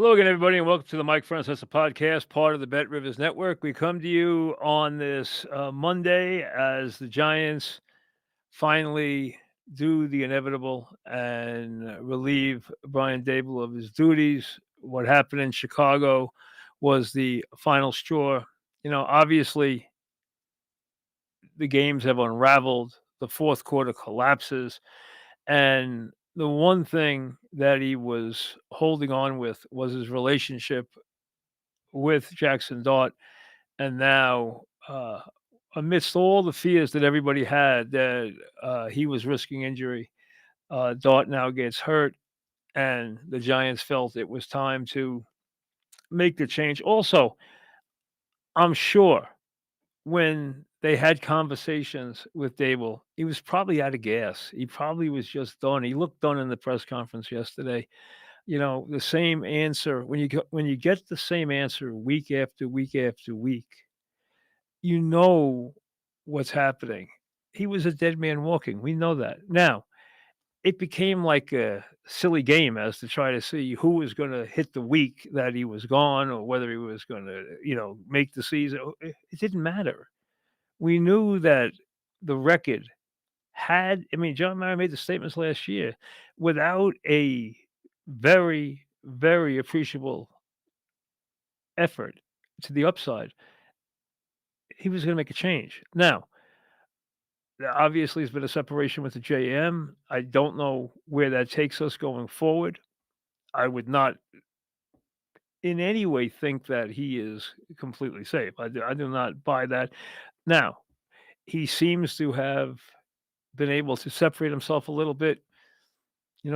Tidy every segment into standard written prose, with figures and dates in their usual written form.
Hello again, everybody, and welcome to the Mike Francesa podcast, part of the Bet Rivers Network. We come to you on this Monday as the Giants finally do the inevitable and relieve Brian Daboll of his duties. What happened in Chicago was the final straw. Obviously, the games have unraveled. The fourth quarter collapses. And the one thing that he was holding on with was his relationship with Jackson Dart. And now, amidst all the fears that everybody had that he was risking injury, Dart now gets hurt, and the Giants felt it was time to make the change. Also, I'm sure when they had conversations with Dable, he was probably out of gas. He probably was just done. He looked done in the press conference yesterday. The same answer when you get the same answer week after week after week, you know what's happening. He was a dead man walking. We know that. Now, it became like a silly game as to try to see who was going to hit the week that he was gone or whether he was going to, make the season. It didn't matter. We knew that the record I mean, John Mara made the statements last year without a very, very appreciable effort to the upside, he was going to make a change. Now, there obviously has been a separation with the JM. I don't know where that takes us going forward. I would not in any way think that he is completely safe. I do not buy that. Now, he seems to have been able to separate himself a little bit.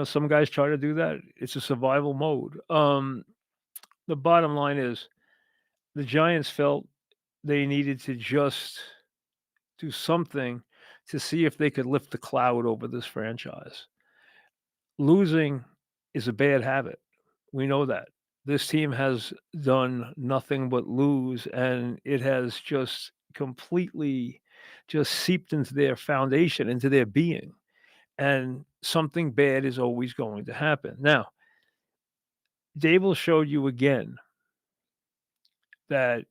Some guys try to do that. It's a survival mode. The bottom line is the Giants felt they needed to just do something to see if they could lift the cloud over this franchise. Losing is a bad habit. We know that. This team has done nothing but lose, and it has just completely just seeped into their foundation, into their being. And something bad is always going to happen. Now, Dable showed you again that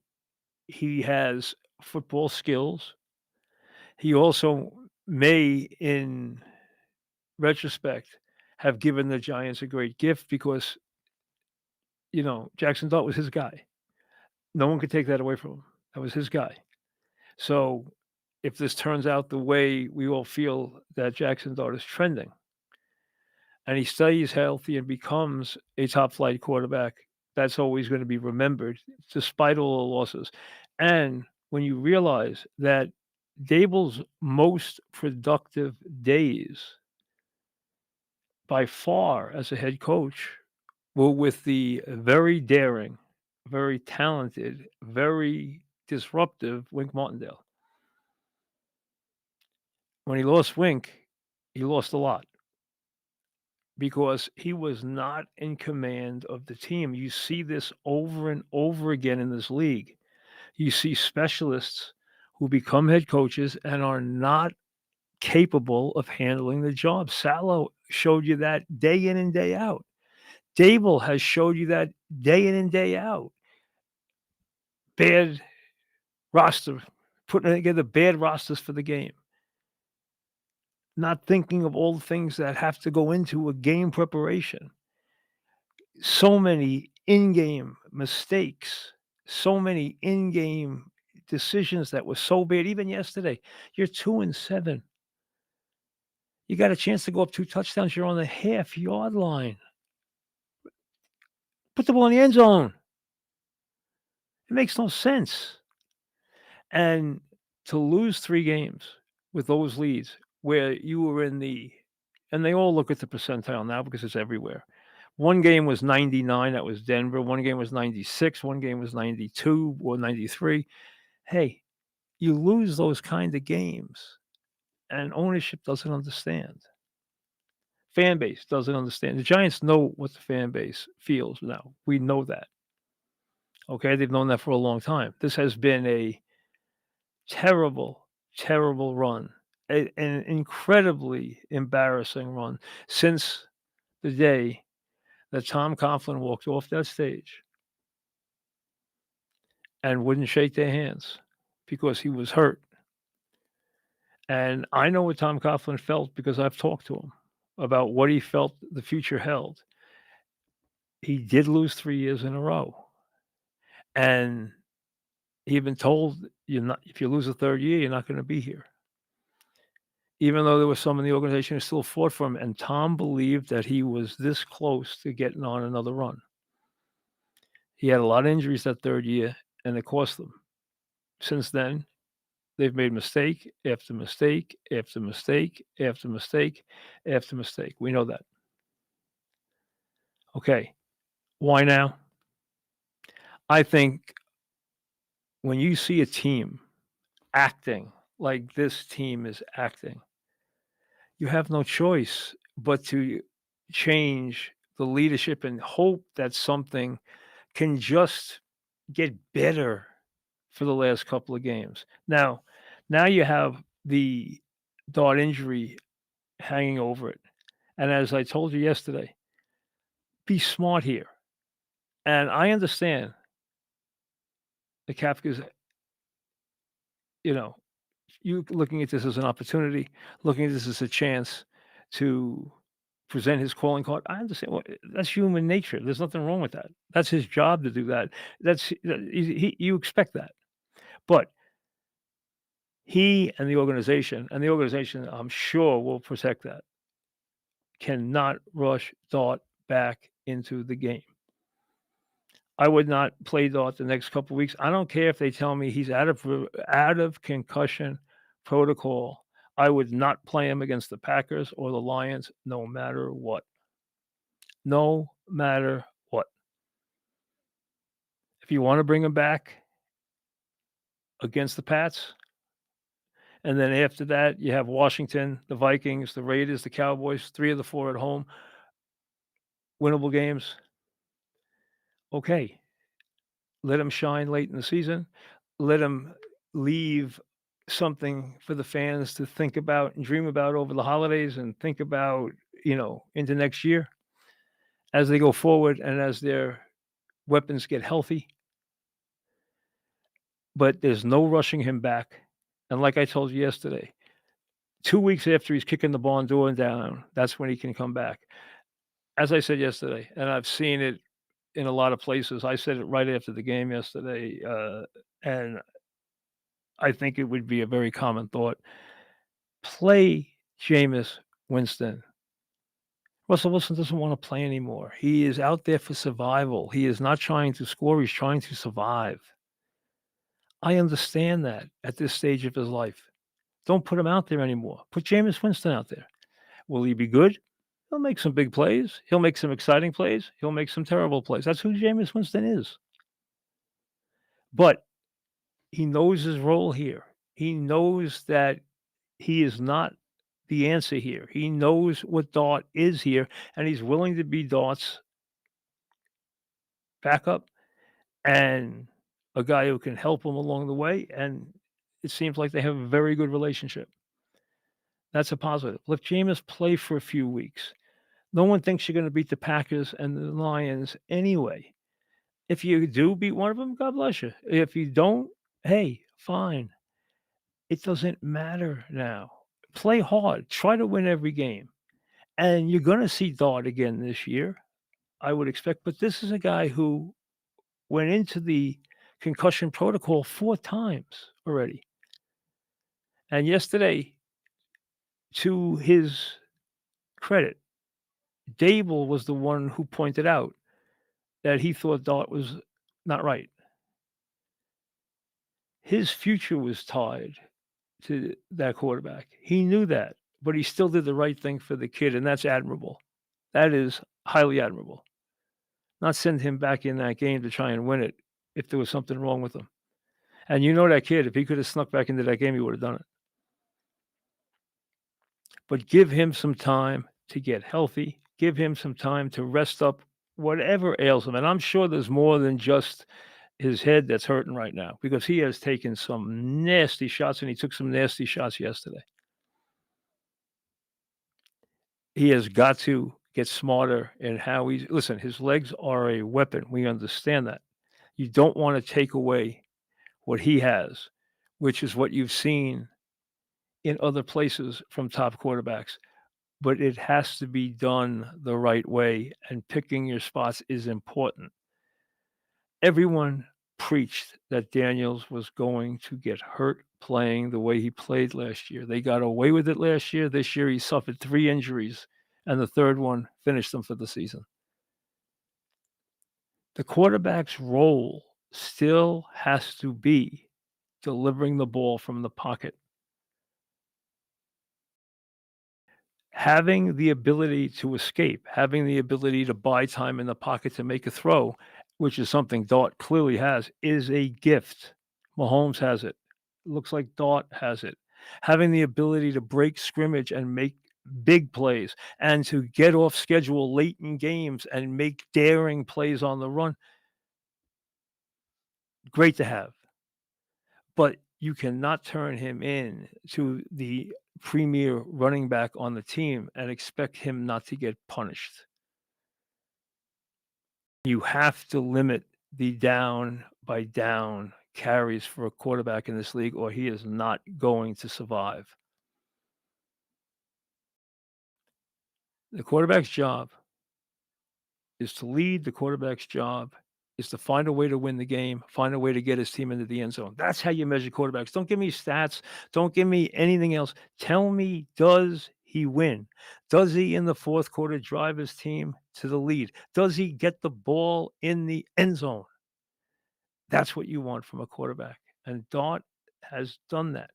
he has football skills. He also may, in retrospect, have given the Giants a great gift because, Jackson Dart was his guy. No one could take that away from him. That was his guy. So if this turns out the way we all feel that Jackson Dart is trending, and he stays healthy and becomes a top flight quarterback, that's always going to be remembered despite all the losses. And when you realize that Dable's most productive days by far as a head coach were with the very daring, very talented, very disruptive Wink Martindale. When he lost Wink, he lost a lot because he was not in command of the team. You see this over and over again in this league. You see specialists who become head coaches and are not capable of handling the job. Salo showed you that day in and day out. Dable has showed you that day in and day out. Bad roster, putting together bad rosters for the game. Not thinking of all the things that have to go into a game preparation. So many in-game mistakes, so many in-game decisions that were so bad. Even yesterday, you're 2-7. You got a chance to go up 2 touchdowns. You're on the half-yard line. Put the ball in the end zone. It makes no sense. And to lose 3 games with those leads where you were and they all look at the percentile now because it's everywhere. One game was 99, that was Denver. One game was 96. One game was 92 or 93. Hey, you lose those kind of games, and ownership doesn't understand. Fan base doesn't understand. The Giants know what the fan base feels now. We know that. Okay, they've known that for a long time. This has been a terrible, terrible run, an incredibly embarrassing run since the day that Tom Coughlin walked off that stage and wouldn't shake their hands because he was hurt. And I know what Tom Coughlin felt because I've talked to him about what he felt the future held. He did lose 3 years in a row, and he'd been told, "You're not if you lose a 3rd year, you're not gonna be here." Even though there was some in the organization who still fought for him, and Tom believed that he was this close to getting on another run. He had a lot of injuries that 3rd year, and it cost them. Since then, they've made mistake after mistake after mistake after mistake after mistake. We know that. Okay, why now? I think when you see a team acting like this team is acting, you have no choice but to change the leadership and hope that something can just get better for the last couple of games. Now you have the Dart injury hanging over it. And as I told you yesterday, be smart here. And I understand the Kafkas, you know, you looking at this as an opportunity, looking at this as a chance to present his calling card. I understand. Well, that's human nature. There's nothing wrong with that. That's his job to do that. You expect that. But he and the organization, I'm sure, will protect that. Cannot rush Dart back into the game. I would not play Dart the next couple of weeks. I don't care if they tell me he's out of concussion protocol. I would not play him against the Packers or the Lions, no matter what. No matter what. If you want to bring him back against the Pats, and then after that, you have Washington, the Vikings, the Raiders, the Cowboys, 3 of the 4 at home, winnable games. Okay, let him shine late in the season. Let him leave something for the fans to think about and dream about over the holidays and think about, into next year as they go forward and as their weapons get healthy. But there's no rushing him back. And like I told you yesterday, 2 weeks after he's kicking the barn door down, that's when he can come back. As I said yesterday, and I've seen it in a lot of places, I said it right after the game yesterday, and I think it would be a very common thought. Play Jameis Winston. Russell Wilson doesn't want to play anymore. He is out there for survival. He is not trying to score. He's trying to survive. I understand that at this stage of his life. Don't put him out there anymore. Put Jameis Winston out there. Will he be good? He'll make some big plays. He'll make some exciting plays. He'll make some terrible plays. That's who Jameis Winston is. But he knows his role here. He knows that he is not the answer here. He knows what Dart is here, and he's willing to be Dart's backup and a guy who can help him along the way. And it seems like they have a very good relationship. That's a positive. Let Jameis play for a few weeks. No one thinks you're going to beat the Packers and the Lions anyway. If you do beat one of them, God bless you. If you don't, hey, fine. It doesn't matter now. Play hard. Try to win every game. And you're going to see Dart again this year, I would expect. But this is a guy who went into the concussion protocol 4 times already. And yesterday, to his credit, Daboll was the one who pointed out that he thought Dart was not right. His future was tied to that quarterback. He knew that, but he still did the right thing for the kid, and that's admirable. That is highly admirable. Not send him back in that game to try and win it if there was something wrong with him. And you know that kid, if he could have snuck back into that game, he would have done it. But give him some time to get healthy. Give him some time to rest up whatever ails him. And I'm sure there's more than just his head that's hurting right now because he has taken some nasty shots, and he took some nasty shots yesterday. He has got to get smarter in how he listen, his legs are a weapon. We understand that. You don't want to take away what he has, which is what you've seen in other places from top quarterbacks. But it has to be done the right way, and picking your spots is important. Everyone preached that Daniels was going to get hurt playing the way he played last year. They got away with it last year. This year, he suffered 3 injuries, and the third one finished him for the season. The quarterback's role still has to be delivering the ball from the pocket. Having the ability to escape, having the ability to buy time in the pocket to make a throw, which is something Dart clearly has, is a gift. Mahomes has it. Looks like Dart has it. Having the ability to break scrimmage and make big plays and to get off schedule late in games and make daring plays on the run, great to have. But you cannot turn him in to the premier running back on the team and expect him not to get punished. You have to limit the down by down carries for a quarterback in this league, or he is not going to survive. The quarterback's job is to lead. The quarterback's job is to find a way to win the game, find a way to get his team into the end zone. That's how you measure quarterbacks. Don't give me stats. Don't give me anything else. Tell me, does he win? Does he, in the fourth quarter, drive his team to the lead? Does he get the ball in the end zone? That's what you want from a quarterback. And Dart has done that.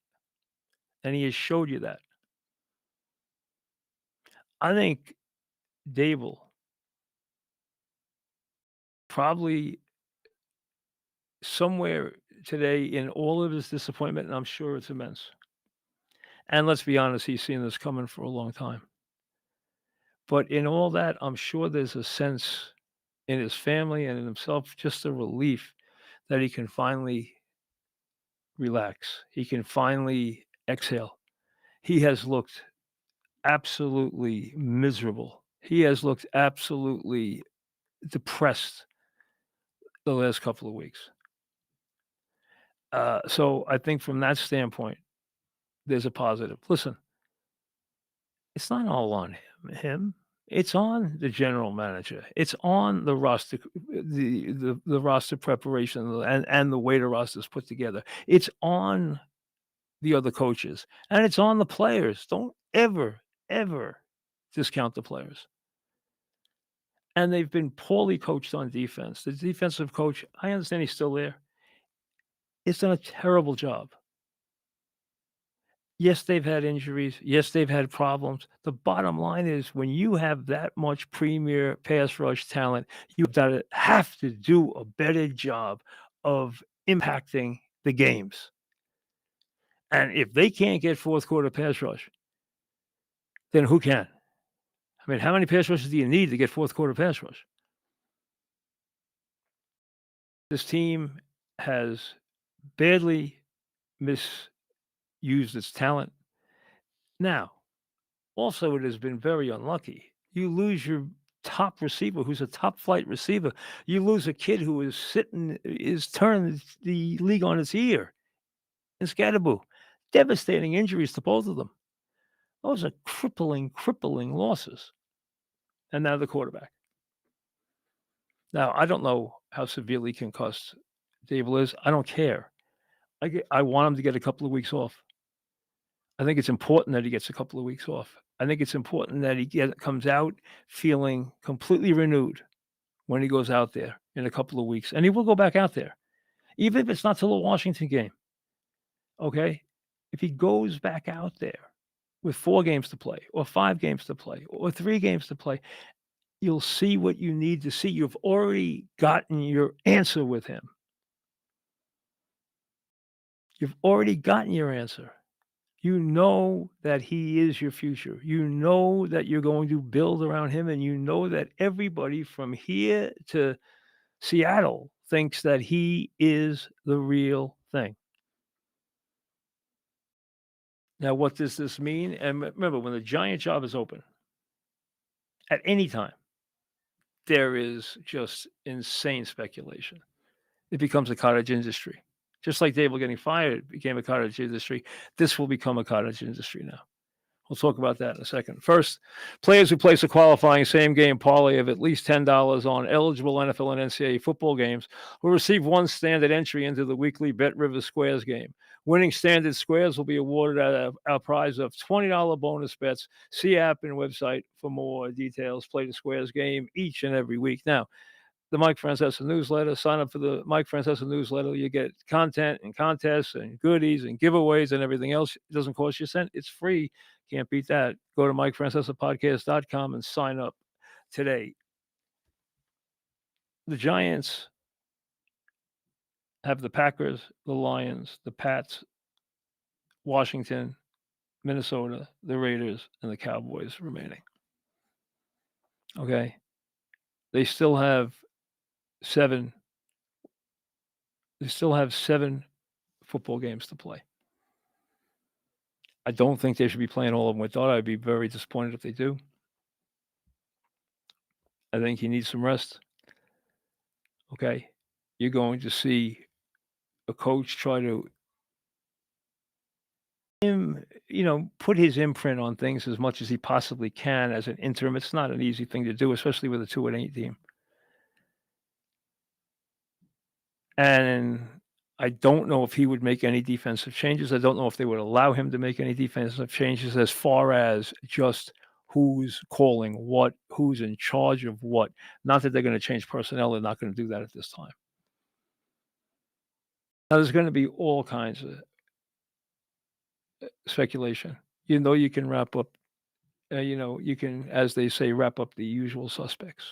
And he has showed you that. I think Daboll probably somewhere today in all of his disappointment, and I'm sure it's immense. And let's be honest, he's seen this coming for a long time. But in all that, I'm sure there's a sense in his family and in himself, just a relief that he can finally relax. He can finally exhale. He has looked absolutely miserable. He has looked absolutely depressed the last couple of weeks. So I think from that standpoint, there's a positive. Listen, it's not all on him. It's on the general manager. It's on the roster, the roster preparation and the way the roster is put together. It's on the other coaches and it's on the players. Don't ever discount the players. And they've been poorly coached on defense. The defensive coach, I understand he's still there. It's done a terrible job. Yes, they've had injuries. Yes, they've had problems. The bottom line is when you have that much premier pass rush talent, you have to do a better job of impacting the games. And if they can't get fourth quarter pass rush, then who can? I mean, how many pass rushes do you need to get fourth quarter pass rush? This team has badly misused its talent. Now, also, it has been very unlucky. You lose your top receiver, who's a top flight receiver. You lose a kid who is turning the league on its ear in Scatterboo. Devastating injuries to both of them. Those are crippling losses. And now the quarterback. Now, I don't know how severely concussed Daboll is. I don't care. I want him to get a couple of weeks off. I think it's important that he gets a couple of weeks off. I think it's important that he comes out feeling completely renewed when he goes out there in a couple of weeks. And he will go back out there, even if it's not till the Washington game. Okay? If he goes back out there with 4 games to play or 5 games to play or 3 games to play, you'll see what you need to see. You've already gotten your answer with him. You've already gotten your answer. You know that he is your future. You know that you're going to build around him, and you know that everybody from here to Seattle thinks that he is the real thing. Now, what does this mean? And remember, when the Giant job is open, At any time, there is just insane speculation. It becomes a cottage industry. Just like Daboll getting fired became a cottage industry, this will become a cottage industry now. We'll talk about that in a second. First, players who place a qualifying same game parlay of at least $10 on eligible NFL and NCAA football games will receive one standard entry into the weekly Bet River Squares game. Winning standard squares will be awarded a prize of $20 bonus bets. See app and website for more details. Play the squares game each and every week. Now, the Mike Francesa newsletter. Sign up for the Mike Francesa newsletter. You get content and contests and goodies and giveaways and everything else. It doesn't cost you a cent. It's free. Can't beat that. Go to MikeFrancesa'Podcast.com and sign up today. The Giants have the Packers, the Lions, the Pats, Washington, Minnesota, the Raiders, and the Cowboys remaining. Okay. They still have seven. They still have 7 football games to play. I don't think they should be playing all of them with Dodd. I'd be very disappointed if they do. I think he needs some rest. Okay. You're going to see a coach try to put his imprint on things as much as he possibly can as an interim. It's not an easy thing to do, especially with a 2-8 team. And I don't know if he would make any defensive changes. I don't know if they would allow him to make any defensive changes as far as just who's calling what, who's in charge of what. Not that they're going to change personnel. They're not going to do that at this time. Now, there's going to be all kinds of speculation. You can wrap up, you can, as they say, wrap up the usual suspects.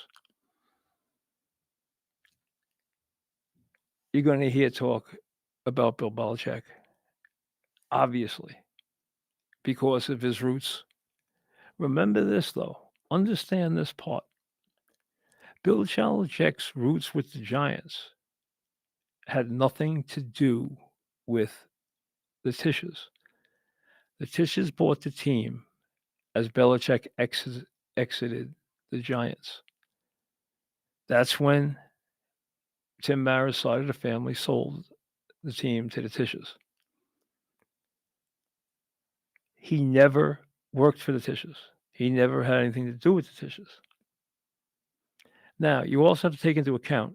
You're going to hear talk about Bill Belichick, obviously, because of his roots. Remember this, though. Understand this part. Bill Belichick's roots with the Giants had nothing to do with the Tisches. The Tisches bought the team as Belichick exited the Giants. That's when Tim Mara's side of the family sold the team to the Tisches. He never worked for the Tisches. He never had anything to do with the Tisches. Now, you also have to take into account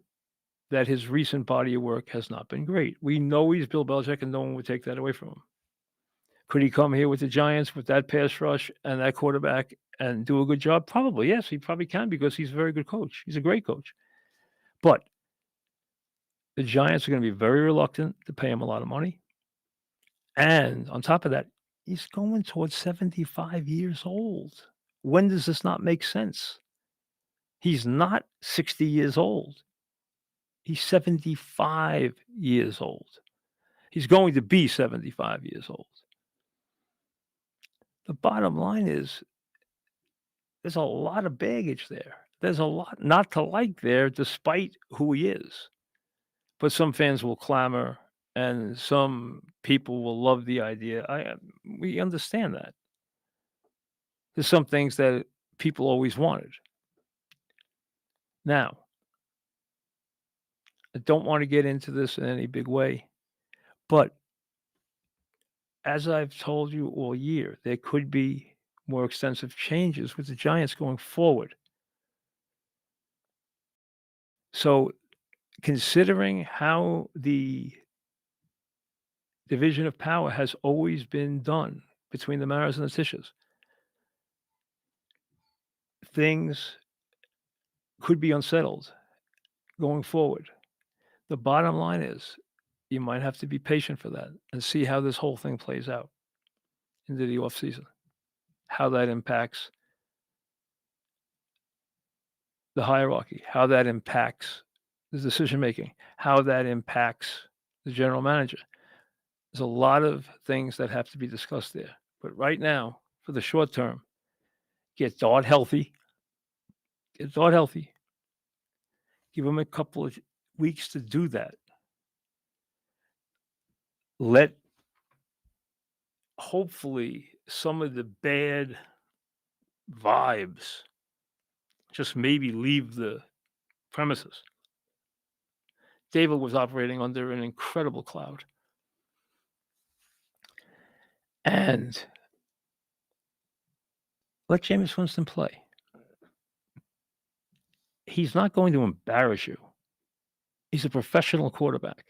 that his recent body of work has not been great. We know he's Bill Belichick, and no one would take that away from him. Could he come here with the Giants with that pass rush and that quarterback and do a good job? Probably, yes. He probably can because he's a very good coach. He's a great coach. But the Giants are going to be very reluctant to pay him a lot of money. And on top of that, he's going towards 75 years old. When does this not make sense? He's not 60 years old. He's 75 years old. He's going to be 75 years old. The bottom line is there's a lot of baggage there. There's a lot not to like there, despite who he is. But some fans will clamor, and some people will love the idea. We understand that. There's some things that people always wanted. Now, I don't want to get into this in any big way, but as I've told you all year, there could be more extensive changes with the Giants going forward. So, considering how the division of power has always been done between the Maras and the Tisches, things could be unsettled going forward. The bottom line is you might have to be patient for that and see how this whole thing plays out into the offseason, how that impacts the hierarchy, how that impacts the decision making, how that impacts the general manager. There's a lot of things that have to be discussed there. But right now, for the short term, get Dodd healthy. Get Dodd healthy. Give him a couple of weeks to do that. Let hopefully some of the bad vibes just maybe leave the premises. David was operating under an incredible cloud. And let Jameis Winston play. He's not going to embarrass you. He's a professional quarterback.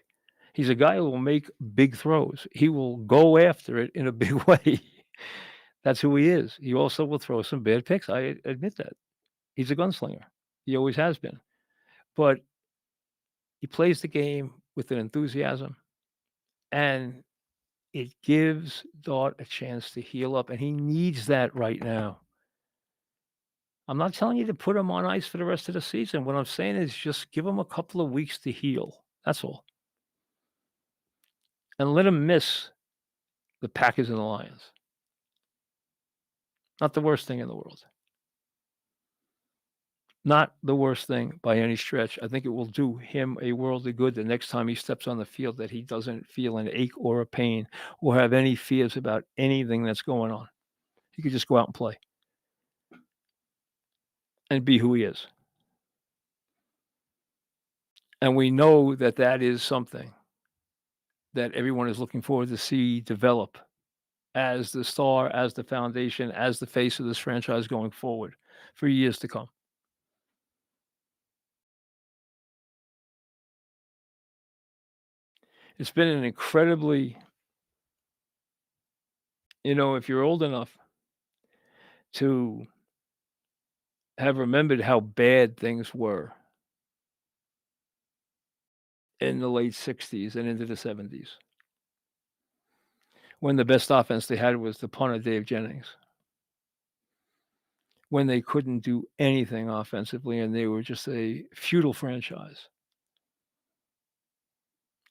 He's a guy who will make big throws. He will go after it in a big way. That's who he is. He also will throw some bad picks. I admit that. He's a gunslinger. He always has been. But he plays the game with an enthusiasm, and it gives Dart a chance to heal up, and he needs that right now. I'm not telling you to put him on ice for the rest of the season. What I'm saying is just give him a couple of weeks to heal. That's all. And let him miss the Packers and the Lions. Not the worst thing in the world. Not the worst thing by any stretch. I think it will do him a world of good the next time he steps on the field, that he doesn't feel an ache or a pain or have any fears about anything that's going on. He could just go out and play and be who he is. And we know that that is something that everyone is looking forward to see develop as the star, as the foundation, as the face of this franchise going forward for years to come. It's been an incredibly, if you're old enough to have remembered how bad things were in the late 60s and into the 70s, when the best offense they had was the punter Dave Jennings, when they couldn't do anything offensively and they were just a futile franchise.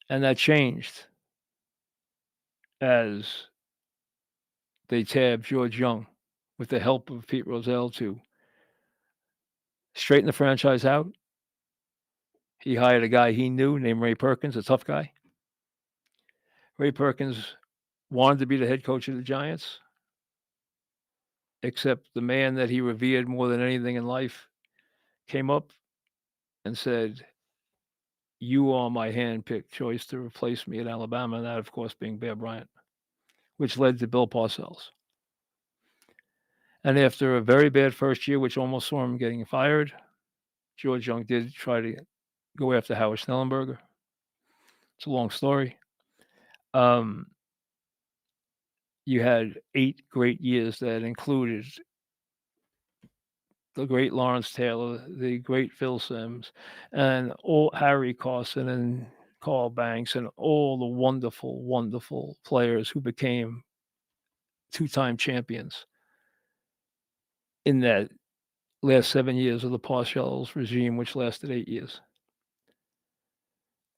And that changed as they tabbed George Young with the help of Pete Rozelle to straighten the franchise out. He hired a guy he knew named Ray Perkins, a tough guy. Ray Perkins wanted to be the head coach of the Giants, except the man that he revered more than anything in life came up and said, "You are my hand-picked choice to replace me at Alabama," and that, of course, being Bear Bryant, which led to Bill Parcells. And after a very bad first year, which almost saw him getting fired, George Young did try to go after Howard Schnellenberger. It's a long story. You had 8 great years that included the great Lawrence Taylor, the great Phil Simms, and all Harry Carson and Carl Banks, and all the wonderful, wonderful players who became 2-time champions in that last 7 years of the Parcells regime, which lasted 8 years.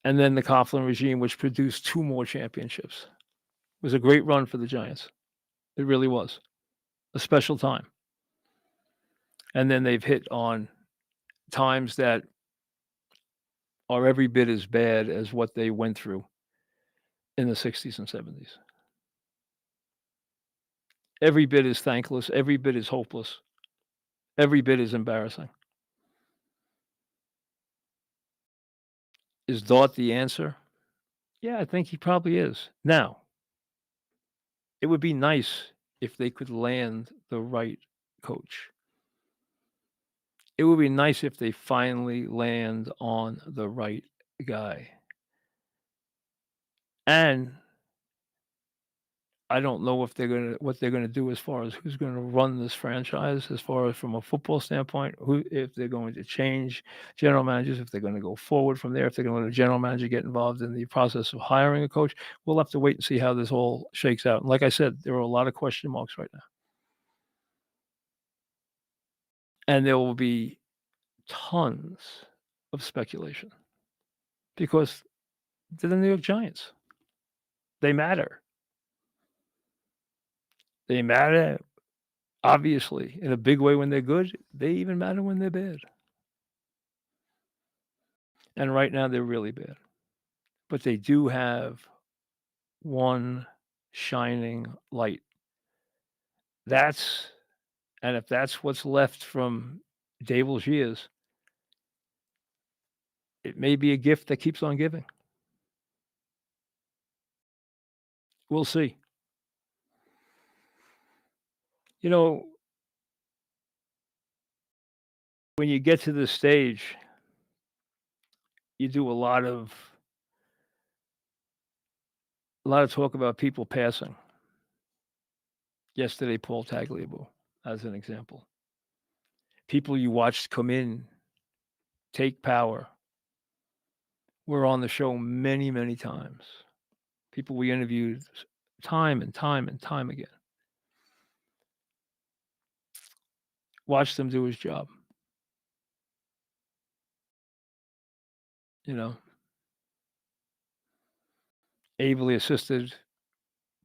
And then the Coughlin regime, which produced 2 more championships. It was a great run for the Giants. It really was. A special time. And then they've hit on times that are every bit as bad as what they went through in the 60s and 70s. Every bit as thankless, every bit as hopeless, every bit as embarrassing. Is Dart the answer? Yeah, I think he probably is. Now, it would be nice if they could land the right coach. It would be nice if they finally land on the right guy. And I don't know what they're gonna do as far as who's gonna run this franchise, as far as from a football standpoint, if they're going to change general managers, if they're gonna go forward from there, if they're gonna let a general manager get involved in the process of hiring a coach. We'll have to wait and see how this all shakes out. And like I said, there are a lot of question marks right now. And there will be tons of speculation because they're the New York Giants. They matter. They matter, obviously, in a big way when they're good. They even matter when they're bad. And right now, they're really bad. But they do have one shining light. And if that's what's left from Daboll's years, it may be a gift that keeps on giving. We'll see. You know, when you get to this stage, you do a lot of talk about people passing. Yesterday, Paul Tagliabue, as an example. People you watched come in, take power, were on the show many, many times. People we interviewed time and time and time again. Watched him do his job. You know, ably assisted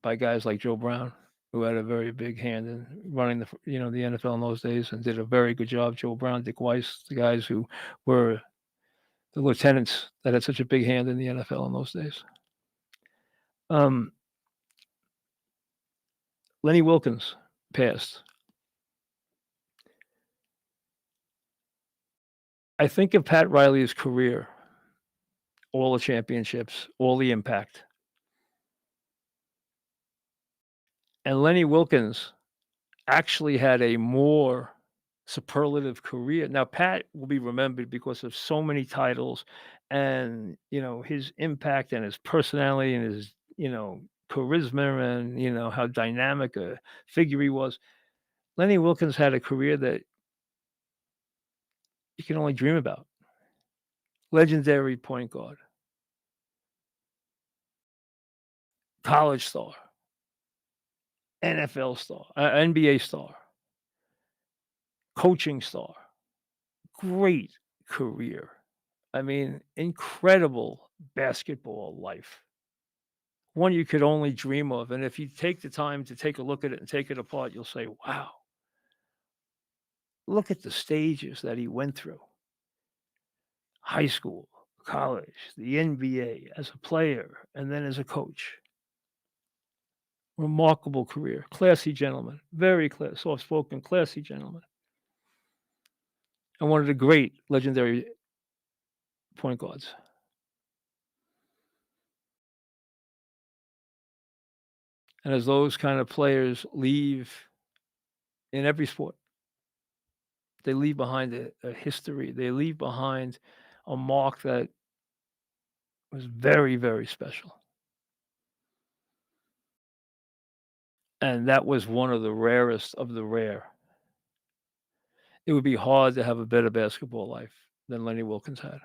by guys like Joe Brown, who had a very big hand in running the NFL in those days and did a very good job. Joe Brown, Dick Weiss, the guys who were the lieutenants that had such a big hand in the NFL in those days. Um, Lenny Wilkens passed. I think of Pat Riley's career, all the championships, all the impact. And Lenny Wilkens actually had a more superlative career. Now, Pat will be remembered because of so many titles and, his impact and his personality and his, charisma and, how dynamic a figure he was. Lenny Wilkens had a career that you can only dream about. Legendary point guard, college star, NFL star, NBA star, coaching star, great career. I mean, incredible basketball life. One you could only dream of. And if you take the time to take a look at it and take it apart, you'll say, wow, look at the stages that he went through: high school, college, the NBA, as a player, and then as a coach. Remarkable career. Classy gentleman. Very soft spoken, classy gentleman. And one of the great legendary point guards. And as those kind of players leave in every sport, they leave behind a history. They leave behind a mark that was very, very special. And that was one of the rarest of the rare. It would be hard to have a better basketball life than Lenny Wilkens had.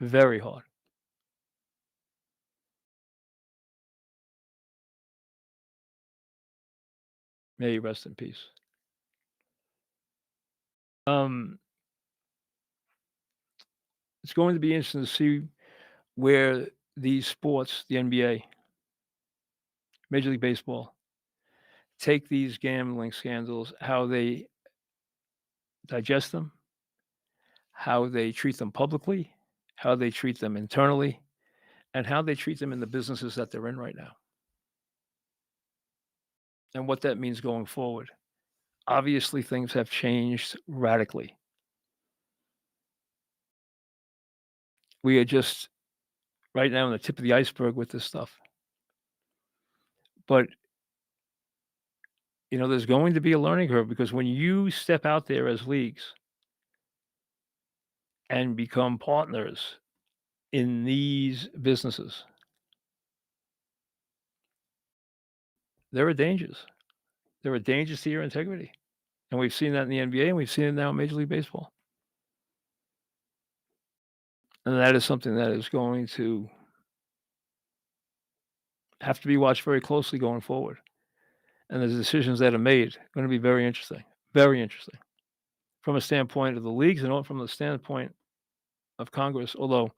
Very hard. May he rest in peace. Um, it's going to be interesting to see where these sports, the NBA, Major League Baseball, take these gambling scandals, how they digest them, how they treat them publicly, how they treat them internally, and how they treat them in the businesses that they're in right now, and what that means going forward. Obviously, things have changed radically. We are just right now on the tip of the iceberg with this stuff. But, there's going to be a learning curve, because when you step out there as leagues and become partners in these businesses, there are dangers. There are dangers to your integrity. And we've seen that in the NBA, and we've seen it now in Major League Baseball. And that is something that is going to have to be watched very closely going forward. And the decisions that are made are going to be very interesting. Very interesting. From a standpoint of the leagues and from the standpoint of Congress, although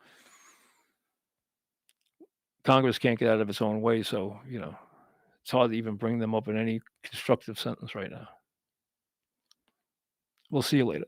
Congress can't get out of its own way, so, it's hard to even bring them up in any constructive sentence right now. We'll see you later.